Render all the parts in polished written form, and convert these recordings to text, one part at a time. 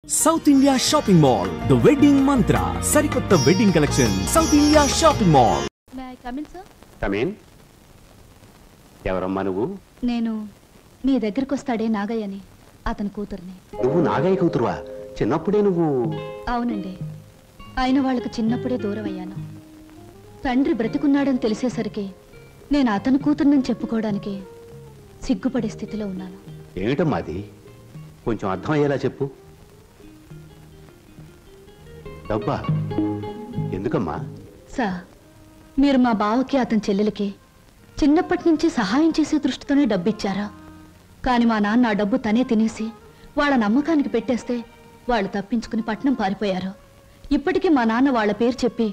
South India Shopping Mall, the wedding mantra. Sarikotta wedding collection. South India Shopping Mall. May I come in, sir? Come in. ఎవరమ్మా నువ్వు? నేను మీ దగ్గరికి వస్తాడే నాగయ్యని, అతని కూతుర్ని. నువ్వు నాగయ్య కూతురువా? చిన్నప్పుడే నువ్వు? అవునండి, ఆయన వాళ్ళకి చిన్నప్పుడే దూరం అయ్యాను. తండ్రి బ్రతికున్నాడని తెలిసేసరికి నేను అతని కూతుర్నని చెప్పుకోవడానికి సిగ్గుపడే స్థితిలో ఉన్నాను. ఏమిటమ్మా అది? కొంచెం అర్థం అయ్యేలా చెప్పు. డబ్బా ఎందుకమ్మా? సార్, మీరు మా బావకి అతని చెల్లెలకి చిన్నప్పటి నుంచి సహాయం చేసే దృష్టితోనే డబ్బు ఇచ్చారా? కానీ మా నాన్న ఆ డబ్బు తనే తినేసి వాళ్ళ నమ్మకానికి పెట్టేస్తే వాళ్ళు తప్పించుకుని పట్నం పారిపోయారు. ఇప్పటికీ మా నాన్న వాళ్ళ పేరు చెప్పి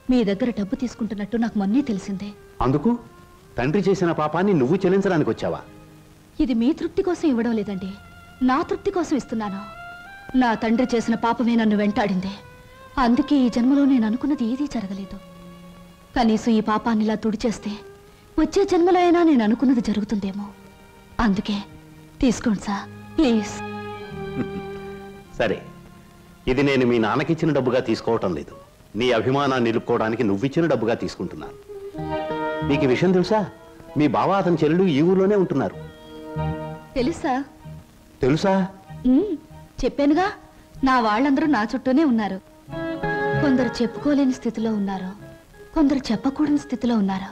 మీ దగ్గర డబ్బు తీసుకుంటున్నట్టు నాకు మొన్నే తెలిసిందే. అందుకు తండ్రి చేసిన పాపాన్ని నువ్వు చెల్లించడానికి వచ్చావా? ఇది మీ తృప్తి కోసం ఇవ్వడం లేదండి, నా తృప్తి కోసం ఇస్తున్నాను. నా తండ్రి చేసిన పాపమే నన్ను వెంటాడింది. అందుకే ఈ జన్మలో నేను అనుకున్నది ఏదీ జరగలేదు. కనీసం ఈ పాపాన్ని ఇలా తుడిచేస్తే వచ్చే జన్మలో అయినా నేను అనుకున్నది జరుగుతుందేమో. అందుకే తీసుకోండి సార్, ప్లీజ్. సరే, ఇది నేను మీ నాన్నకిచ్చిన డబ్బుగా తీసుకోవటం లేదు. నీ అభిమానాన్ని నిలుపుకోవడానికి నువ్విచ్చిన డబ్బుగా తీసుకుంటున్నాను. నీకు ఈ విషయం తెలుసా? మీ బావ అతని చెల్లెలు ఈ ఊర్లోనే ఉంటున్నారు. తెలుసా? తెలుసా? చెప్పానుగా, నా వాళ్ళందరూ నా చుట్టూనే ఉన్నారు. కొందరు చెప్పుకోలేని స్థితిలో ఉన్నారు, కొందరు చెప్పకూడని స్థితిలో ఉన్నారు.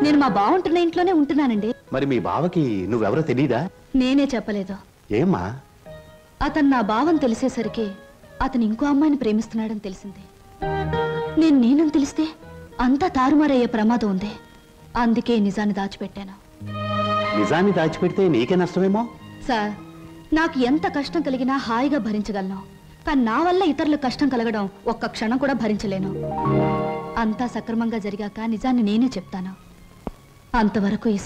నేను మా బావుంటున్న ఇంట్లోనే ఉంటున్నానండి. మరి మీ బావకి నువ్వెవరో తెలీదా? నేనే చెప్పలేదు. ఏమ్మా? అతను నా బావని తెలిసేసరికి అతను ఇంకో అమ్మాయిని ప్రేమిస్తున్నాడని తెలిసింది. నేనని తెలిస్తే అంతా తారుమారయ్యే ప్రమాదం ఉంది. అందుకే నిజాన్ని దాచిపెట్టాను. నిజాన్ని దాచిపెడితే నీకే నష్టమేమో. సార్, నాకు ఎంత కష్టం కలిగినా హాయిగా భరించగలను. కానీ నా వల్ల ఇతరులకు కష్టం కలగడం ఒక్క క్షణం కూడా భరించలేను. అంతా సక్రమంగా జరిగాక నిజాన్ని నేనే చెప్తాను. అంతవరకు ఈ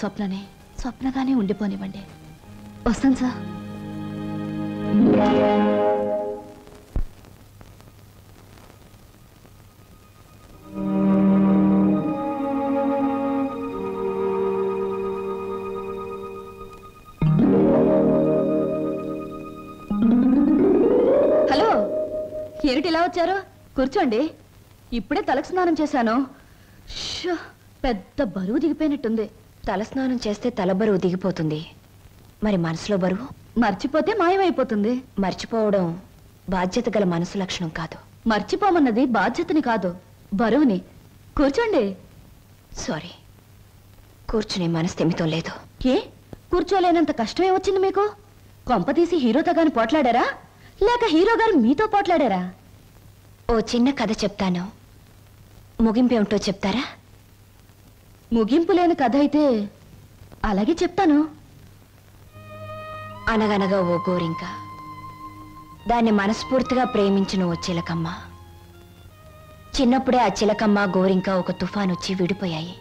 స్వప్నగానే ఉండిపోనివ్వండి. వస్తాను సార్. హలో, ఏమిటి ఇలా వచ్చారు? కూర్చోండి. ఇప్పుడే తలకు స్నానం చేశాను. పెద్ద బరువు దిగిపోయినట్టుంది. తలస్నానం చేస్తే తల బరువు దిగిపోతుంది, మరి మనసులో బరువు మర్చిపోతే మాయమైపోతుంది. మర్చిపోవడం బాధ్యత గల మనసు లక్షణం కాదు. మర్చిపోమన్నది బాధ్యతని కాదు, బరువుని. కూర్చోండి. సారీ, కూర్చునే మనస్థిమితం లేదు. ఏ కూర్చోలేనంత కష్టమే వచ్చింది మీకు? కొంపతీసి హీరోతో గాని పోట్లాడారా, లేక హీరో గారు మీతో పోట్లాడారా? ఓ చిన్న కథ చెప్తాను, ముగింపేమిటో చెప్తారా? ముగింపు లేని కథ అయితే అలాగే చెప్తాను. అనగనగా ఓ గోరింక, దాన్ని మనస్ఫూర్తిగా ప్రేమించిన ఓ చిలకమ్మ. చిన్నప్పుడే ఆ చిలకమ్మ గోరింక ఒక తుఫాన్ వచ్చి విడిపోయాయి.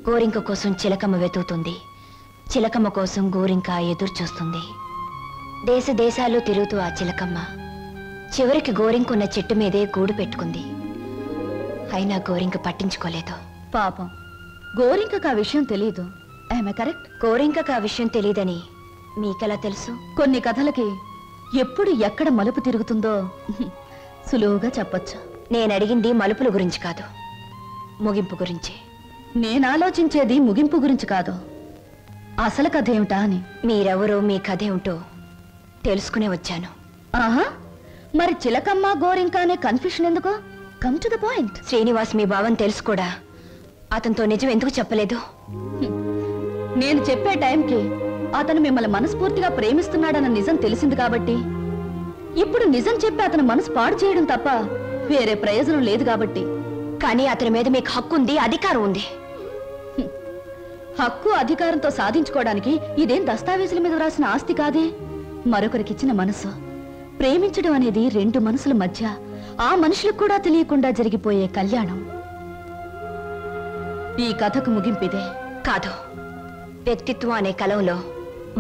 గోరింక కోసం చిలకమ్మ వెతుకుతుంది, చిలకమ్మ కోసం గోరింక ఎదురు చూస్తుంది. దేశ దేశాలు తిరుగుతూ ఆ చిలకమ్మ చివరికి గోరింకున్న చెట్టు మీదే గూడు పెట్టుకుంది. అయినా గోరింక పట్టించుకోలేదు. పాపం, గోరింకకు ఆ విషయం తెలియదు. కరెక్ట్? గోరింకకు ఆ విషయం తెలియదని మీకెలా తెలుసు? కొన్ని కథలకి ఎప్పుడు ఎక్కడ మలుపు తిరుగుతుందో సులువుగా చెప్పచ్చు. నేను అడిగింది మలుపుల గురించి కాదు, ముగింపు గురించి. నేను ఆలోచించేది ముగింపు గురించి కాదు, అసలు కథ ఏమిటా అని. మీరెవరో, మీ కథ ఏమిటో తెలుసుకునే వచ్చాను. ఆహా, మరి చిలకమ్మ గోరింక అనే కన్ఫ్యూషన్ ఎందుకు? Come to the point. Srinivas మీ భావం తెలుసు కూడా, అతనితో నిజం ఎందుకు చెప్పలేదు? నేను చెప్పే టైంకి అతను మిమ్మల్ని మనస్ఫూర్తిగా ప్రేమిస్తున్నాడన్న నిజం తెలిసింది కాబట్టి, ఇప్పుడు నిజం చెప్పి అతను మనసు పాడు చేయడం తప్ప వేరే ప్రయోజనం లేదు కాబట్టి. కానీ అతని మీద మీకు హక్కు ఉంది, అధికారం ఉంది. హక్కు అధికారంతో సాధించుకోవడానికి ఇదేం దస్తావేజుల మీద రాసిన ఆస్తి కాదే. మరొకరికిచ్చిన మనసు. ప్రేమించడం అనేది రెండు మనసుల మధ్య, ఆ మనుషులకు కూడా తెలియకుండా జరిగిపోయే కళ్యాణం. ఈ కథకు ముగింపిదే. కాదు, వ్యక్తిత్వం అనే కలంలో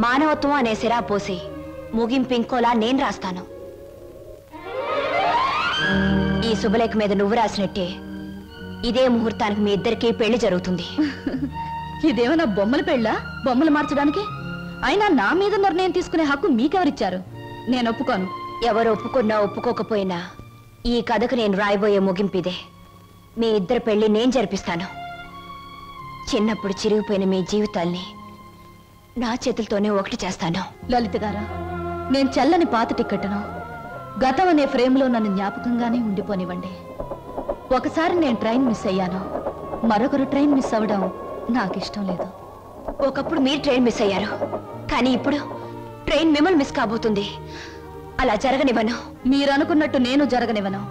మానవత్వం అనే సిరా పోసి ముగింపు ఇంకోలా నేను రాస్తాను. ఈ శుభలేఖ మీద నువ్వు రాసినట్టే ఇదే ముహూర్తానికి మీ ఇద్దరికీ పెళ్లి జరుగుతుంది. ఇదేమన్నా బొమ్మల పెళ్ళా? బొమ్మలు మార్చడానికి అయినా నా మీద నిర్ణయం తీసుకునే హక్కు మీకెవరిచ్చారు? నేను ఒప్పుకోను. ఎవరు ఒప్పుకున్నా ఒప్పుకోకపోయినా ఈ కథకు నేను రాయబోయే ముగింపిదే. మీ ఇద్దరు పెళ్లి నేను జరిపిస్తాను. చిన్నప్పుడు చిరిగిపోయిన మీ జీవితాల్ని నా చేతులతోనే ఒకటి చేస్తాను. లలిత గారా, నేను చెల్లని పాత టిక్కెట్ను గతం అనే ఫ్రేమ్లో నన్ను జ్ఞాపకంగానే ఉండిపోనివ్వండి. ఒకసారి నేను ట్రైన్ మిస్ అయ్యాను, మరొకరు ట్రైన్ మిస్ అవ్వడం నాకు ఇష్టం లేదు. ఒకప్పుడు మీరు ట్రైన్ మిస్ అయ్యారు, కానీ ఇప్పుడు ట్రైన్ మిమ్మల్ని మిస్ కాబోతుంది. అలా జరగనివ్వను. మీరు అనుకున్నట్టు నేను జరగనివ్వను.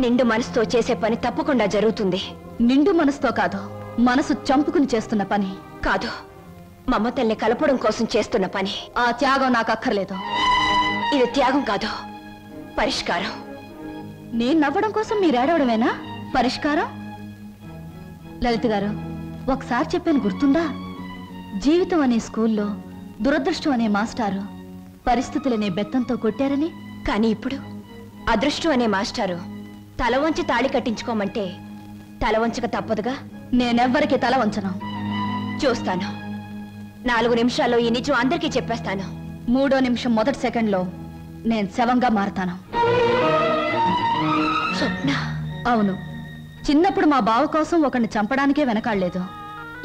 నిండు మనసుతో చేసే పని తప్పకుండా జరుగుతుంది. నిండు మనసుతో కాదు, మనసు చంపుకుని చేస్తున్న పని. కాదు, మమతల్ని కలపడం కోసం చేస్తున్న పని. ఆ త్యాగం నాకు అక్కర్లేదు. ఇది త్యాగం కాదు, పరిష్కారం. నేను నవ్వడం కోసం మీరు ఏడవడమేనా పరిష్కారం? లలిత గారు, ఒకసారి చెప్పాను గుర్తుందా? జీవితం అనే స్కూల్లో దురదృష్టం అనే మాస్టారు పరిస్థితులనే బెత్తంతో కొట్టారని. కానీ ఇప్పుడు అదృష్టం అనే మాస్టారు తల వంచి తాళి కట్టించుకోమంటే తల వంచక తప్పదుగా. నేనెవ్వరికి తల వంచను. చూస్తాను. 4 నిమిషాల్లో ఈ నిజం అందరికీ చెప్పేస్తాను. 3వ నిమిషం మొదటి సెకండ్లో నేను శవంగా మారతాను. స్వప్న. అవును, చిన్నప్పుడు మా బావ కోసం ఒకరిని చంపడానికే వెనకాడలేదు.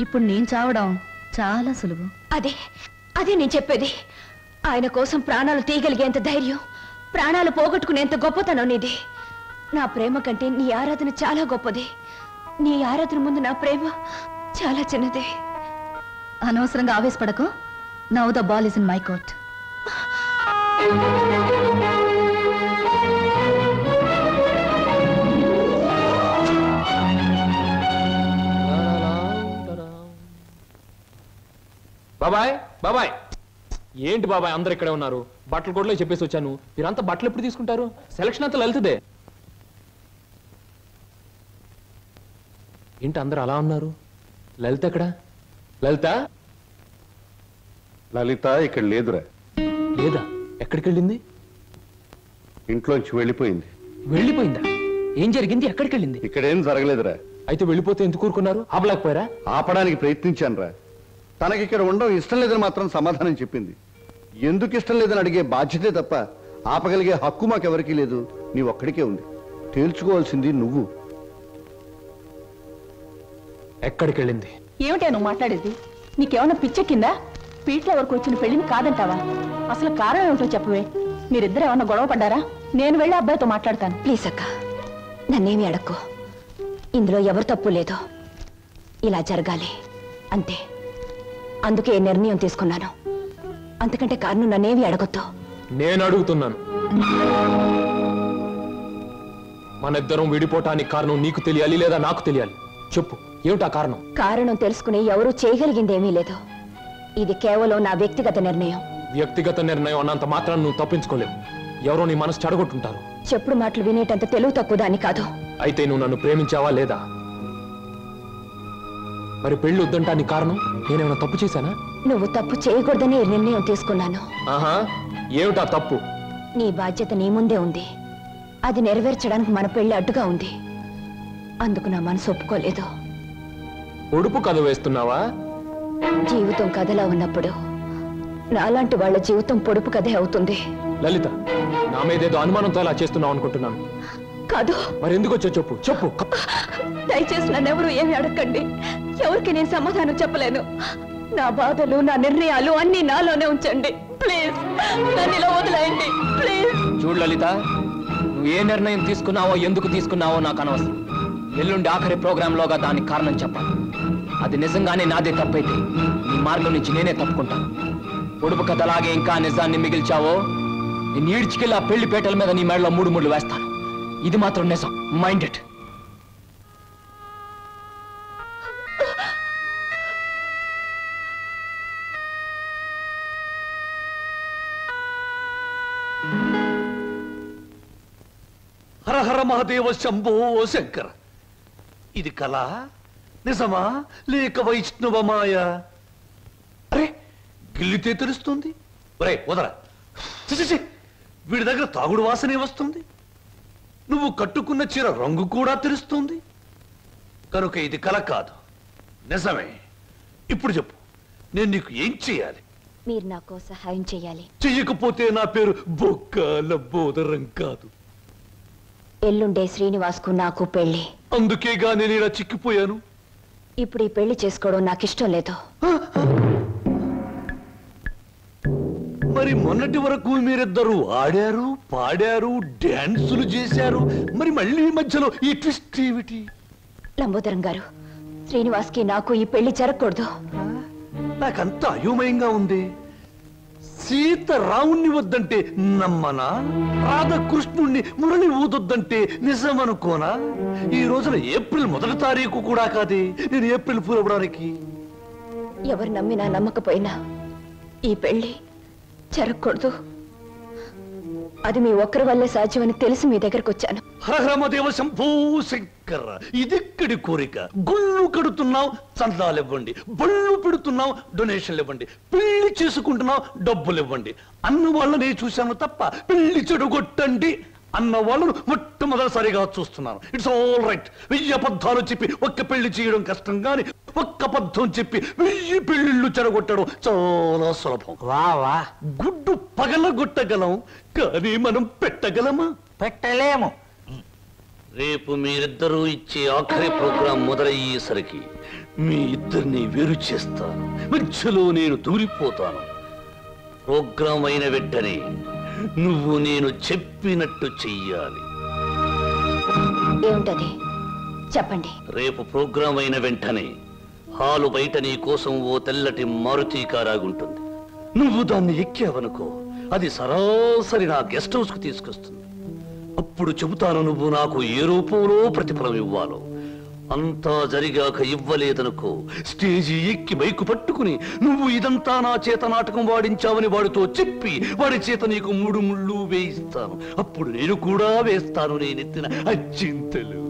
ఇప్పుడు నేను చావడం చాలా సులువు. అదే నేను చెప్పేది. ఆయన కోసం ప్రాణాలు తీయగలిగేంత ధైర్యం, ప్రాణాలు పోగొట్టుకునేంత గొప్పతనం నీది. నా ప్రేమ కంటే నీ ఆరాధన చాలా గొప్పది. నీ ఆరాధన ముందు నా ప్రేమ చాలా చిన్నది. అనవసరంగా ఆవేశపడకు. Now the ball is in my court. బాబాయ్ బాబాయ్, ఏంటి బాబాయ్ అందరు ఇక్కడే ఉన్నారు? బట్టలు కూడా చెప్పేసి వచ్చాను. మీరంతా బట్టలు ఎప్పుడు తీసుకుంటారు? సెలక్షన్ అంతా లలితదే. ఏంటి అందరు అలా ఉన్నారు? లలిత ఎక్కడా? లలిత లలిత ఇక్కడ లేదురా. లేదా? ఎక్కడికి వెళ్ళింది? ఇంట్లోంచి వెళ్ళిపోయింది. వెళ్ళిపోయిందా? ఏం జరిగింది? ఎక్కడికి వెళ్ళింది? ఇక్కడేం జరగలేదురా. అయితే వెళ్ళిపోతే ఎందుకు ఊరుకున్నారు? ఆపలేకపోయారా? ఆపడానికి ప్రయత్నించాను రా. తనకి ఇక్కడ ఉండడం ఇష్టం లేదని మాత్రం సమాధానం చెప్పింది. ఎందుకు ఇష్టం లేదని అడిగే బాధ్యతే తప్ప ఆపగలిగే హక్కు మాకెవరికీ లేదు. నీ ఒక్కడికే ఉంది. తేల్చుకోవాల్సింది నువ్వు. ఎక్కడికి వెళ్ళింది? ఏమిటా నువ్వు మాట్లాడేది? నీకేమన్నా పిచ్చెక్కిందా? పీట్ల వరకు వచ్చిన పెళ్లిని కాదంటావా? అసలు కారణం ఏమిటో చెప్పవే. మీరిద్దరు ఏమన్నా గొడవ పడ్డారా? నేను వెళ్ళి అబ్బాయితో మాట్లాడతాను. ప్లీజ్ అక్క, నన్నేమి అడక్కో. ఇందులో ఎవరు తప్పు లేదు. ఇలా జరగాలి అంతే. అందుకే నిర్ణయం తీసుకున్నాను. అంతకంటే కారణం నన్నేమి అడగొద్దు. నేను అడుగుతున్నాను. మన ఇద్దరం విడిపోవటానికి కారణం నీకు తెలియాలి లేదా నాకు తెలియాలి. చెప్పు, ఏమిటా కారణం? కారణం తెలుసుకుని ఎవరూ చేయగలిగిందేమీ లేదు. ఇది కేవలం నా వ్యక్తిగత నిర్ణయం. వ్యక్తిగత నిర్ణయం అన్నంత మాత్రం నువ్వు తప్పించుకోలేవు. ఎవరో నీ మనసు చెడగొట్టుంటారు. చెప్పుడు మాటలు వినేటంత తెలుగు తక్కువ దాన్ని కాదు. అయితే నువ్వు నన్ను ప్రేమించావా లేదా? మరి పెళ్లి వద్దంటానికి కారణం నేనేమైనా తప్పు చేశానా? నువ్వు తప్పు చేయకూడదని ఈ నిర్ణయం తీసుకున్నాను. ఆహా, ఏమిటా తప్పు? నీ బాధ్యత నీ ముందే ఉంది. అది నెరవేర్చడానికి మన పెళ్లి అడ్డుగా ఉంది. అందుకు నా మనసు ఒప్పుకోలేదు. పొడుపు కథ వేస్తున్నావా? జీవితం కథలా ఉన్నప్పుడు నాలాంటి వాళ్ళ జీవితం పొడుపు కథే అవుతుంది. లలిత, నా మీదేదో అనుమానంతో అలా చేస్తున్నావు అనుకుంటున్నాను. కాదు. మరి ఎందుకు వచ్చో చెప్పు. చెప్పు. దయచేసి నన్నెవరూ ఏమి అడగండి. ఎవరికి నేను సమాధానం చెప్పలేను. నా బాధలు, నా నిర్ణయాలు అన్ని నాలోనే ఉంచండి. ప్లీజ్ నన్ను ఇలా వదిలేయండి. ప్లీజ్. చూడు లలిత, నువ్వు ఏ నిర్ణయం తీసుకున్నావో ఎందుకు తీసుకున్నావో నాకు అనవసరం. ఎల్లుండి ఆఖరి ప్రోగ్రాంలోగా దానికి కారణం చెప్పాలి. అది నిజంగానే నాదే తప్పైతే నీ మార్గం నుంచి నేనే తప్పుకుంటాను. పొడుపు కథలాగే ఇంకా నిజాన్ని మిగిల్చావో నేను ఈడ్చికెళ్ళి ఆ పెళ్లి పేటల మీద నీ మెడలో 3 ముళ్ళు వేస్తాను. ఇది మాత్రం నిజం. Mind it. హర హర మహాదేవ శంభో శంకర. ఇది కళ నిజమా లేక వైష్ణవ మాయ? అరే, గిల్లితే తెలుస్తుంది. ఒరే వదరా. చి, వీడి దగ్గర తాగుడు వాసనే వస్తుంది. నువ్వు కట్టుకున్న చీర రంగు కూడా తెలుస్తుంది. కనుక ఇది కళ కాదు, నిజమే. ఇప్పుడు చెప్పు, నేను నీకు ఏం చేయాలి? మీరు నాకు సహాయం చేయాలి. చెయ్యకపోతే నా పేరు బొక్కల బోదరం కాదు. ఎల్లుండే శ్రీనివాస్కు నాకు పెళ్లి. అందుకేగా నేను ఇలా చిక్కిపోయాను. ఇప్పుడు ఈ పెళ్లి చేసుకోవడం నాకు ఇష్టం లేదు. మరి మొన్నటి వరకు మీరిద్దరూ ఆడారు, పాడారు, డాన్సులు చేశారు. మరి మళ్ళీ మధ్యలో ఈ ట్విస్ట్ ఏమిటి? లంబోదరం గారు, శ్రీనివాస్కి నాకు ఈ పెళ్లి జరగకూడదు. నాకంత అయోమయంగా ఉంది. సీత రావుణ్ణి వద్దంటే నమ్మనా? రాధకృష్ణుణ్ణి మురళి ఊదొద్దంటే నిజమనుకోనా? ఈ రోజున ఏప్రిల్ 1వ తారీఖు కూడా కాదే నేను ఏప్రిల్ ఫూల్ అవ్వడానికి. ఎవరు నమ్మినా నమ్మకపోయినా ఈ పెళ్లి జరగకూడదు. అది మీ ఒక్కరి వల్లే సాధ్యమని తెలిసి మీ దగ్గరకు వచ్చాను. హరహరమదేవ శంభూ శంకర, ఇదిక్కడి కోరిక. గుళ్ళు కడుతున్నావు, చందాలు ఇవ్వండి. బళ్ళు పెడుతున్నావు, డొనేషన్లు ఇవ్వండి. పెళ్లి చేసుకుంటున్నావు, డబ్బులు ఇవ్వండి అన్న వాళ్ళని చూశాను తప్ప పెళ్లి చెడుగొట్టండి అన్న వాళ్ళను మొట్టమొదటిసారిగా చూస్తున్నాను. It's all right. 1000 అబద్ధాలు చెప్పి ఒక్క పెళ్లి చేయడం కష్టం, గాని ఒక్క అబద్ధం చెప్పి 1000 పెళ్లిళ్ళు చెడగొట్టడం చాలా సులభం. వా గుడ్డు పగలగొట్టగలం, కానీ మనం పెట్టగలమా? పెట్టలేము. రేపు మీరిద్దరూ ఇచ్చే ఆఖరి ప్రోగ్రాం మొదలయ్యేసరికి మీ ఇద్దరిని వేరు చేస్తాను. మధ్యలో నేను దూరిపోతాను. ప్రోగ్రాం అయిన వెంటనే నువ్వు నేను చెప్పినట్టు చెయ్యాలి. ఏమిటది చెప్పండి. రేపు ప్రోగ్రాం అయిన వెంటనే హాలు బయట నీ కోసం ఓ తెల్లటి మారుతి కారాగుంటుంది. నువ్వు దాన్ని ఎక్కావనుకో, అది సరాసరి నా గెస్ట్ హౌస్ కు తీసుకొస్తుంది. అప్పుడు చెబుతాను నువ్వు నాకు ఏ రూపంలో ప్రతిఫలం ఇవ్వాలో. అంతా జరిగాక ఇవ్వలేదనుకో, స్టేజి ఎక్కి బైకు పట్టుకుని నువ్వు ఇదంతా నా చేత నాటకం వాడించావని వాడితో చెప్పి వాడి చేత నీకు 3 ముళ్ళు వేయిస్తాను. అప్పుడు నేను కూడా వేస్తాను నేనెత్తిన అచ్చింతలు.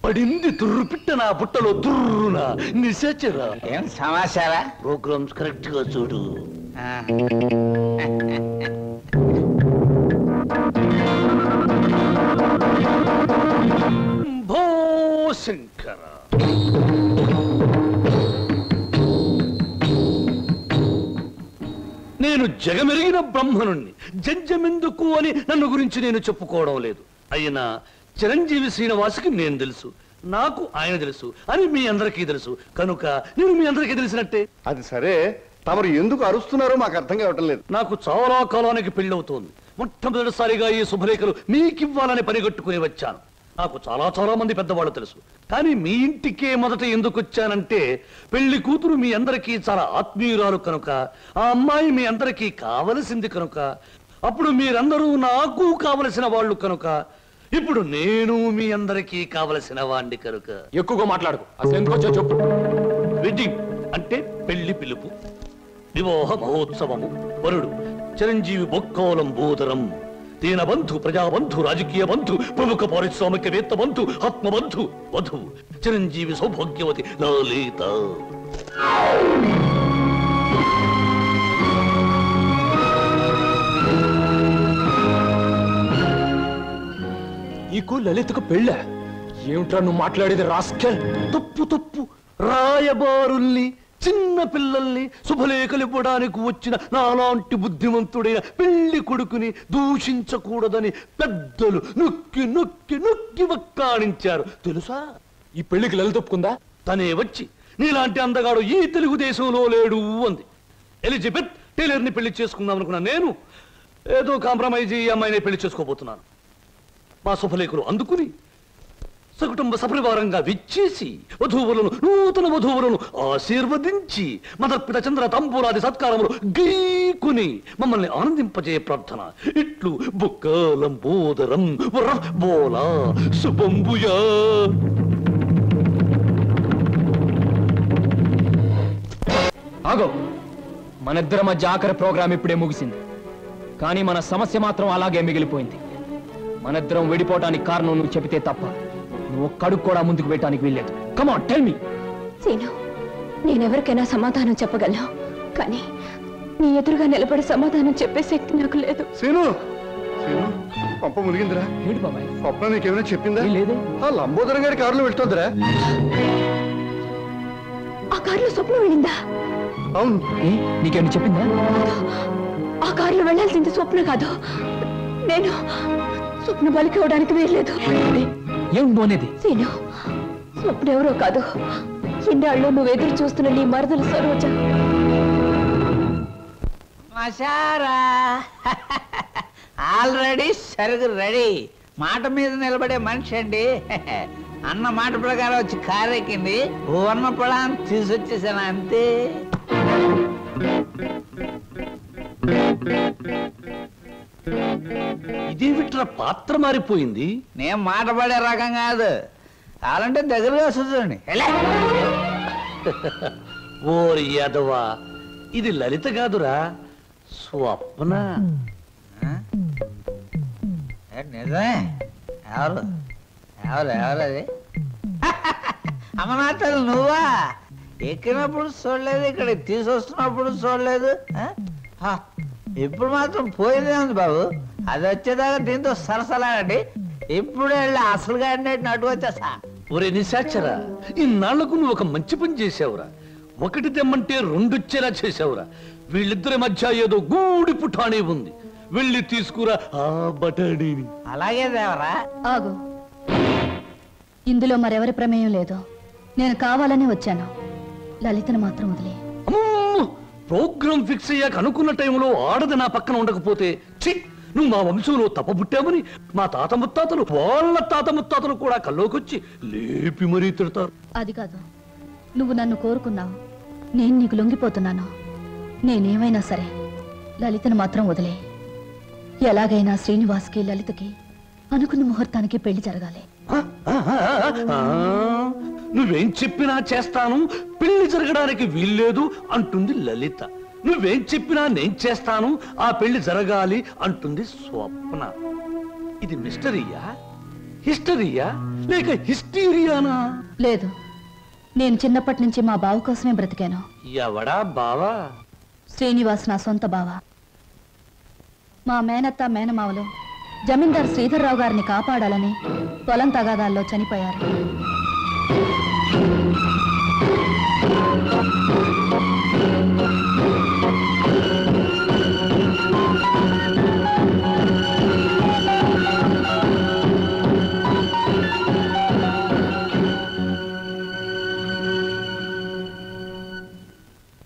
పడింది తుర్రు పిట్ట నా బుట్టలో తుర్రున నిశాచరా. ఏం సమాచారా? ప్రోగ్రామ్స్ కరెక్ట్ గా చూడు. శంకర, నేను జగమెరిగిన బ్రహ్మనుణ్ణి. జంజమెందుకు అని నన్ను గురించి నేను చెప్పుకోవడం లేదు. అయినా చిరంజీవి శ్రీనివాసుకి నేను తెలుసు, నాకు ఆయన తెలుసు అని మీ అందరికీ తెలుసు. కనుక నేను మీ అందరికీ తెలిసినట్టే. అది సరే, తమరు ఎందుకు అరుస్తున్నారో మాకు అర్థం కావటం లేదు. నాకు చాలా కాలానికి పెళ్ళవుతోంది. మొట్టమొదటిసారిగా ఈ శుభలేఖలు మీకివ్వాలని పనిగట్టుకుని వచ్చాను. నాకు చాలా మంది పెద్దవాళ్ళు తెలుసు, కానీ మీ ఇంటికే మొదట ఎందుకు వచ్చానంటే పెళ్లి కూతురు మీ అందరికీ చాలా ఆత్మీయురాలు కనుక, ఆ అమ్మాయి మీ అందరికీ కావలసింది కనుక, అప్పుడు మీరందరూ నాకు కావలసిన వాళ్ళు కనుక, ఇప్పుడు నేను మీ అందరికీ కావలసిన వాణ్ణి కనుక. ఎక్కువగా మాట్లాడుకో, అసలు ఎందుకు వచ్చా చెప్పు. వెడ్డింగ్ అంటే పెళ్లి పిలుపు, వివాహ మహోత్సవము. వరుడు చిరంజీవి బొక్కోలం బోదరం, దీనబంధు, ప్రజాబంధు, రాజకీయ బంధు, ప్రముఖ పారిశ్రామికవేత్త బంధు, ఆత్మబంధు. వధువు చిరంజీవి సౌభాగ్యవతి లలిత. నీకు లలితకు పెళ్ళ? ఏమిట్రా నువ్వు మాట్లాడేది రాస్కెల్? తప్పు. రాయబారుల్ని, చిన్న పిల్లల్ని శుభలేఖలు ఇవ్వడానికి వచ్చిన నాలాంటి బుద్ధిమంతుడైన పెళ్లి కొడుకుని దూషించకూడదని పెద్దలు నొక్కి నొక్కి నొక్కి వక్కాణించారు తెలుసా? ఈ పెళ్లికి లలిత ఒప్పుకుందా? తనే వచ్చి నీలాంటి అందగాడు ఈ తెలుగుదేశంలో లేడు అంది. ఎలిజబెత్ టైలర్ని పెళ్లి చేసుకుందాం అనుకున్నా నేను ఏదో కాంప్రమైజ్ ఈ అమ్మాయిని పెళ్లి చేసుకోబోతున్నాను. మా శుభలేఖలు అందుకుని సకుటుంబ సపరివారంగా విచ్చేసి నూతన వధువులను ఆశీర్వదించి మదర్పిత చంద్ర తంబూరాది సత్కారములు గీకుని మమ్మల్ని ఆనందింపజే ప్రార్థన. ఇట్లు బుక్కలంబోదరం బోలా శుభంబుయా. ఆగో, మనిద్దరి మధ్య ఆఖరి ప్రోగ్రాం ఇప్పుడే ముగిసింది, కానీ మన సమస్య మాత్రం అలాగే మిగిలిపోయింది. మనిద్దరం విడిపోవడానికి కారణం నువ్వు చెబితే తప్ప నువ్వు ఒక్కడుగు కూడా ముందుకు పెట్టడానికి వీల్లేదు. Come on, tell me. Seenu, నేనెవరికైనా సమాధానం చెప్పగలను, కానీ నీ ఎదురుగా నిలబడి సమాధానం చెప్పే శక్తి నాకు లేదు. సీను, పంప మునిగిందిరా. ఏంటి బాబాయ్? స్వప్న నీకేమైనా చెప్పిందా? లేదే. ఆ లంబోదరం గారి కారులో వెళ్తుందిరా. ఆ కారులో స్వప్న వెళ్ళిందా? అవును. నీకేమని చెప్పిందా? ఆ కారులో వెళ్ళాల్సింది స్వప్న కాదు, నేను. స్వప్న బలికి ఇవ్వడానికి వేయలేదు. ఏం పోనేది? సీను, స్వప్న ఎవరో కాదు, ఇన్నాళ్ళు నువ్వు ఎదురు చూస్తున్న నీ మరదలు సరోజ. మసారా ఆల్రెడీ సరుగు రెడీ. మాట మీద నిలబడే మనిషి అండి. అన్న మాట ప్రకారం వచ్చి కారెక్కింది. ఉన్న పొలాన్ని తీసుకొచ్చేసాను అంతే. ఇదేమిట్రా పాత్ర మారిపోయింది? నేను మాట పడే రకం కాదు, కావాలంటే దగ్గరగా వస్తుంది. ఓరి యాదవా, ఇది లలిత కాదురా, స్వప్న. నిజమే. ఎవరు ఎవరు ఎవరు అది? అమ్మనాథలు నువ్వా? ఎక్కినప్పుడు చూడలేదు, ఇక్కడ తీసుకొస్తున్నప్పుడు చూడలేదు. ఇప్పుడు మాత్రం పోయిందే ఉంది బాబు. అది వచ్చేదాకా దీంతో సరసలాడండి. ఇప్పుడు వెళ్ళి అసలుగా అటు వచ్చేసా. ఒరే నిశాచరా, ఇన్నాళ్లకు నువ్వు ఒక మంచి పని చేసావురా. ఒకటి తెమ్మంటే రెండొచ్చేలా చేసావురా. వీళ్ళిద్దరి మధ్య ఏదో గూడి పుఠానే ఉంది. వెళ్ళి తీసుకురా ఆ బటాడీని. అలాగే దేవరా. ఆగు, ఇందులో మరెవరి ప్రమేయం లేదు. నేను కావాలని వచ్చాను. లలితను మాత్రం వదిలే. ప్రోగ్రామ్ ఫిక్స్ అయ్యాక అనుకున్న టైంలో ఆడది నా పక్కన ఉండకపోతే, ఛీ, నువ్వు మా వంశంలో తప్పబుట్టామని మా తాత ముత్తాతలు, వాళ్ళ తాత ముత్తాతలు కూడా కల్లోకొచ్చి లేపి మరీ తిడతారు. అది కాదు, నువ్వు నన్ను కోరుకున్నావు, నేను నీకు లొంగిపోతున్నాను. నేనేమైనా సరే లలితను మాత్రం వదిలే. ఎలాగైనా శ్రీనివాస్కి లలితకి అనుకున్న ముహూర్తానికి పెళ్లి జరగాలి. నువ్వేం చెప్పినా చేస్తాను, పెళ్లి జరగడానికి వీల్లేదు అంటుంది లలిత. నువ్వేం చెప్పినా నేను చేస్తాను, ఆ పెళ్లి జరగాలి అంటుంది స్వప్న. ఇది మిస్టరీయా, హిస్టరీయా, లేక హిస్టీరియానా? లేదు, నేను చిన్నప్పటి నుంచి మా బావ కోసమే బ్రతికాను. ఎవడా బావా? శ్రీనివాస్ నా సొంత బావ. మా మేనత్త మేనమావలు జమీందార్ శ్రీధర్రావు గారిని కాపాడాలని పొలం తగాదాల్లో చనిపోయారు.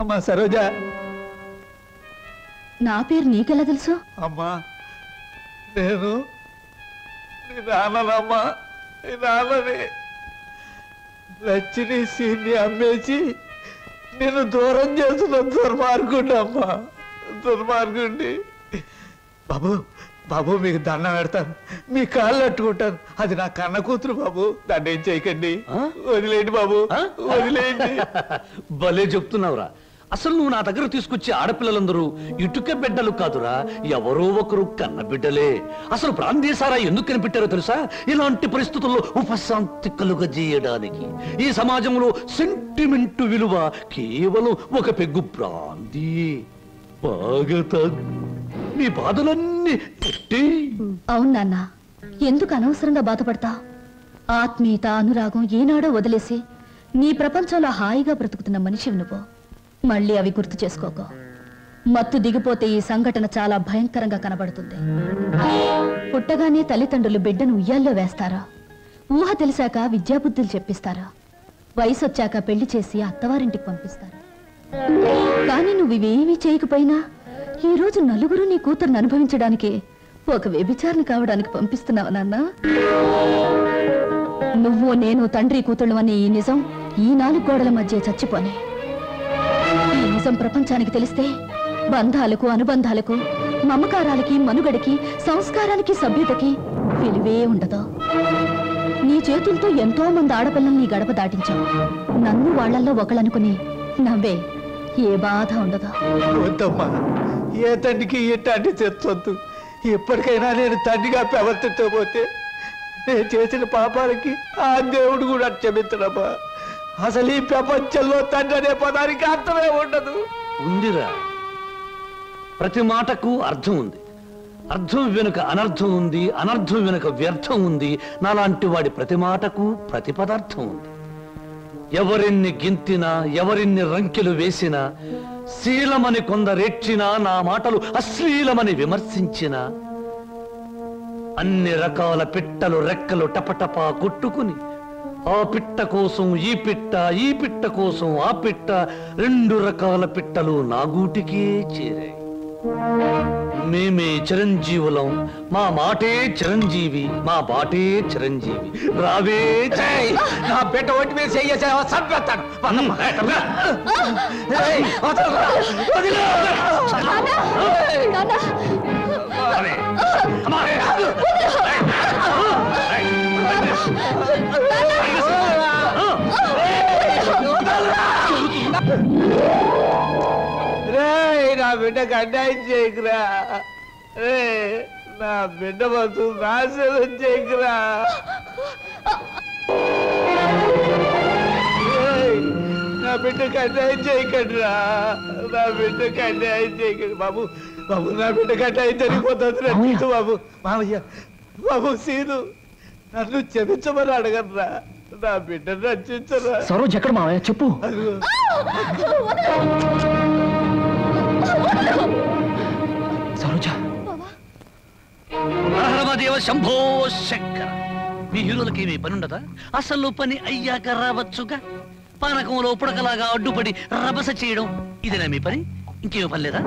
అమ్మా సరోజ. నా పేరు నీకెలా తెలుసు? అమ్మా నేను నీ నాన్ననమ్మా, నీ నాన్నని. లచ్చిని సీన్ని అమ్మేసి నేను దూరం చేస్తున్న దుర్మార్గుండి అమ్మా, దుర్మార్గుండి. బాబు బాబు, మీకు దండం పెడతాను, మీ కాళ్ళు అట్టుకుంటాను. అది నా కన్న కూతురు బాబు, దాన్ని ఏం చేయకండి. వదిలేండి బాబు, వదిలేండి. భలే చెప్తున్నావురా. అసలు నువ్వు నా దగ్గర తీసుకొచ్చే ఆడపిల్లలందరూ ఇటుక బిడ్డలు కాదురా, ఎవరో ఒకరు కన్న బిడ్డలే. అసలు ప్రాంతీయసారా ఎందుకు కనిపెట్టారో తెలుసా? ఇలాంటి పరిస్థితుల్లో ఉపశాంతి కలుగజేయడానికి. ఈ సమాజంలో సెంటిమెంట్ విలువ కేవలం ఒక పెగ్గు బ్రాందీ. బాగా తాగు, నీ బాధలన్నీ. అవును నాన్న, ఎందుకు అనవసరంగా బాధపడతా? ఆత్మీయత, అనురాగం ఏనాడో వదిలేసి నీ ప్రపంచంలో హాయిగా బ్రతుకుతున్న మనిషివి నువ్వు. మళ్ళీ అవి గుర్తు చేసుకోకో. మత్తు దిగిపోతే ఈ సంఘటన చాలా భయంకరంగా కనబడుతుంది. పుట్టగానే తల్లిదండ్రులు బిడ్డను ఉయ్యాల్లో వేస్తారా, ఊహ తెలిసాక విద్యాబుద్ధులు చెప్పిస్తారా, వయసు వచ్చాక పెళ్లి చేసి అత్తవారింటికి పంపిస్తారా. కానీ నువ్వు ఇవేమీ చేయకపోయినా ఈ రోజు నలుగురు నీ కూతురుని అనుభవించడానికి ఒక వ్యభిచారణ కావడానికి పంపిస్తున్నావు నాన్న. నువ్వు నేను తండ్రి కూతుళ్ళు అనే ఈ నిజం ఈ 4 గోడల మధ్య చచ్చిపోనే. ఈ నిజం ప్రపంచానికి తెలిస్తే బంధాలకు, అనుబంధాలకు, మమకారాలకి, మనుగడకి, సంస్కారానికి, సభ్యతకి విలువే ఉండదు. నీ చేతులతో ఎంతో మంది ఆడపిల్లల్ని గడప దాటించావు. నన్ను వాళ్లల్లో ఒకళ్ళనుకుని నవ్వే, ఏ బాధ ఉండదు. వద్దమ్మా, ఏ తండ్రికి ఎట్లాంటి తెచ్చొద్దు. ఎప్పటికైనా నేను తండ్రిగా ప్రవర్తించబోతే నేను చేసిన పాపాలకి ఆ దేవుడు కూడా క్షమించడమ్మా. అసలు ఈ ప్రపంచంలో తండ్రి అనే పదానికి అర్థమే ఉండదు. ఉందిరా, ప్రతి మాటకు అర్థం ఉంది. అర్థం వెనుక అనర్థం ఉంది, అనర్థం వెనుక వ్యర్థం ఉంది. నాలాంటి వాడి ప్రతి మాటకు ప్రతి పదార్థం ఉంది. ఎవరిన్ని గింతినా ఎవరిన్ని రంకెలు వేసినా శీలమని కొందరెచ్చినా నా మాటలు అశ్లీలమని విమర్శించినా అన్ని రకాల పిట్టలు రెక్కలు టపటపా కొట్టుకుని ఆ పిట్ట కోసం ఈ పిట్ట, ఈ పిట్ట కోసం ఆ పిట్ట, 2 రకాల పిట్టలు నా గూటికే చేరాయి. మేమే చిరంజీవులం, మా మాటే చిరంజీవి, మా బాటే చిరంజీవి. రావే నా బిడ్డ ఒంటి మీద చెయ్యేసావా చంపేస్తాను. నా బిడ్డకు అన్యాయం చేయకురా. నా బిడ్డ బతు నాశనం చేయకురా. నా బిడ్డకు అన్యాయం చేయకండిరా. నా బిడ్డకు అన్యాయం చేయకండి బాబు. బాబు నా బిడ్డకు అన్యాయం జరిగిపోతుంది బాబు. మామయ్య బాబు సీను నన్ను క్షమించమని అడగరా. నా బిడ్డను రక్షించరా. సరోజ్ ఎక్కడ మావయ్య చెప్పు. సరోజ. దేవ శంభో శంకర. మీ హీరోలకి ఏమీ పని ఉండదా? అసలు పని అయ్యాక రావచ్చుగా. పానకంలో పుడకలాగా అడ్డుపడి రభస చేయడం ఇదేనా మీ పని? ఇంకేమీ పని లేదా?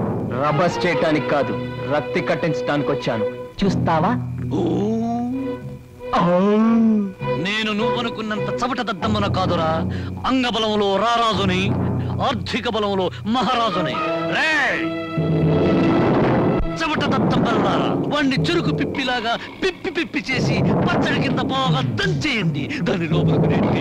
రభస్ చేయటానికి కాదు, రక్తి కట్టించడానికి వచ్చాను. చూస్తావా? నేను నువ్వనుకున్నంత చవట దద్దమ్మన కాదురా. అంగబలంలో రారాజుని, ఆర్థిక బలంలో మహారాజుని. చవట దద్దమ్మలారా, వాణ్ణి చురుకు పిప్పిలాగా పిప్పి పిప్పి చేసి పచ్చడి కింద బాగా దంచేయండి. దాని లోపలికి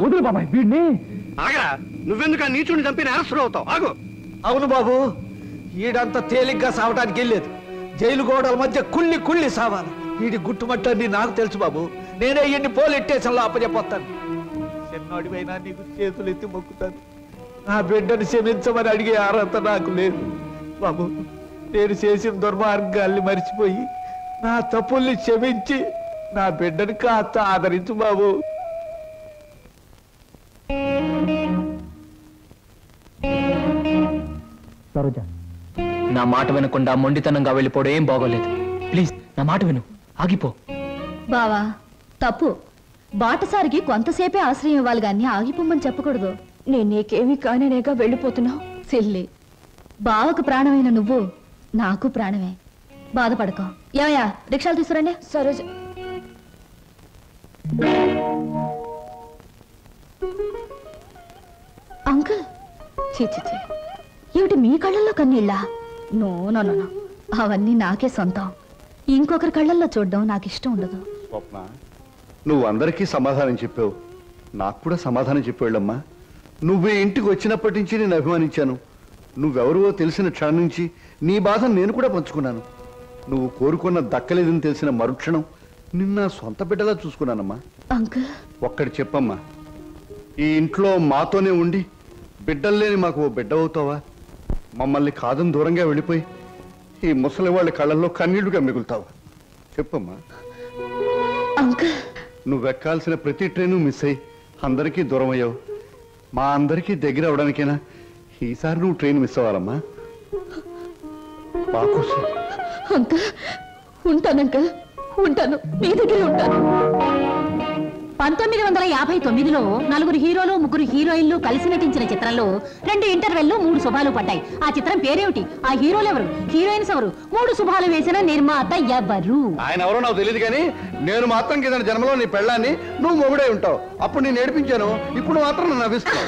వదులు బాబాయ్ వీడిని. ఆగరా, నువ్వెందుకు ఆ నీచుని చంపిన అరెస్టు అవుతావు? ఆగు. అవును బాబు, ఈడంతా తేలిగ్గా సావటానికి వెళ్ళలేదు. జైలు గోడల మధ్య కుళ్ళి కుళ్ళి సావాలి. వీడి గుట్టుమట్టని నాకు తెలుసు బాబు. నేనే ఇన్ని పోలీస్ స్టేషన్లో అప్పచెప్పొస్తాను. చిన్నోడివైనా నీకు చేతులు ఎత్తి మొక్కుతాను. నా బిడ్డను క్షమించమని అడిగే అర్హత నాకు లేదు బాబు. నేను చేసిన దుర్మార్గాల్ని మర్చిపోయి నా తప్పుల్ని క్షమించి నా బిడ్డని కాస్త ఆదరించు బాబు. సరోజ, నా మాట వినకుండా మొండితనంగా వెళ్ళిపోవడం ఏం బాగోలేదు. ప్లీజ్ నా మాట విను, ఆగిపో. బావా తప్పు. బాటసారికి కొంతసేపే ఆశ్రయం ఇవ్వాలి గాని ఆగిపోమ్మని చెప్పకూడదు. నేను నీకేమీ కానేగా వెళ్ళిపోతున్నావు. సిల్లి, బావకు ప్రాణమైన నువ్వు నాకు ప్రాణమే. బాధపడకో. ఏమయ్యా రిక్షాలు తీసుకురండి. సరోజ అంకుల్ చీ ఏమిటి మీ కళ్ళల్లో కన్నీళ్ళా? నో నో నో నో, అవన్నీ నాకే సొంతం. ఇంకొకరి కళ్ళల్లో చూడడం నాకు ఇష్టం ఉండదు. స్వప్న, నువ్వు అందరికీ సమాధానం చెప్పావు, నాకు కూడా సమాధానం చెప్పేళ్ళమ్మా. నువ్వు ఇంటికి వచ్చినప్పటి నుంచి నేను అభిమానించాను. నువ్వెవరో తెలిసిన క్షణం నుంచి నీ బాధను నేను కూడా పంచుకున్నాను. నువ్వు కోరుకున్న దక్కలేదని తెలిసిన మరుక్షణం నిన్న సొంత బిడ్డలా చూసుకున్నానమ్మా. అంకుల్ ఒక్కటి చెప్పమ్మా, ఈ ఇంట్లో మాతోనే ఉండి బిడ్డల్లేని మాకు ఓ బిడ్డ అవుతావా? మమ్మల్ని కాదని దూరంగా వెళ్ళిపోయి ఈ ముసలి వాళ్ళ కళ్ళల్లో కన్నీళ్లుగా మిగులుతావా? చెప్పమ్మా. అంకుల్ నువ్వెక్కాల్సిన ప్రతి ట్రైను మిస్ అయ్యి అందరికీ దూరం అయ్యావు. మా అందరికీ దగ్గర అవడానికైనా ఈసారి నువ్వు ట్రైన్ మిస్ అవ్వాలమ్మా. బాకోసం అంకుల్ ఉంటాను, అంకుల్ ఉంటాను, మీ దగ్గరే ఉంటాను. 1959లో 4 హీరోలు 3 హీరోయిన్లు కలిసి నటించిన చిత్రంలో 2 ఇంటర్వెల్లో 3 శుభాలు పడ్డాయి. ఆ చిత్రం పేరేమిటి? ఆ హీరోలు ఎవరు? హీరోయిన్స్ ఎవరు? 3 శుభాలు వేసిన నిర్మాత ఎవరు? ఆయన ఎవరో నాకు తెలియదు, కానీ నేను మాత్రం కింద జన్మలో నీ పెళ్ళాన్ని నువ్వు మొగుడే ఉంటావు. అప్పుడు నేను ఏడిపించాను, ఇప్పుడు మాత్రం నన్ను నవ్విస్తావు.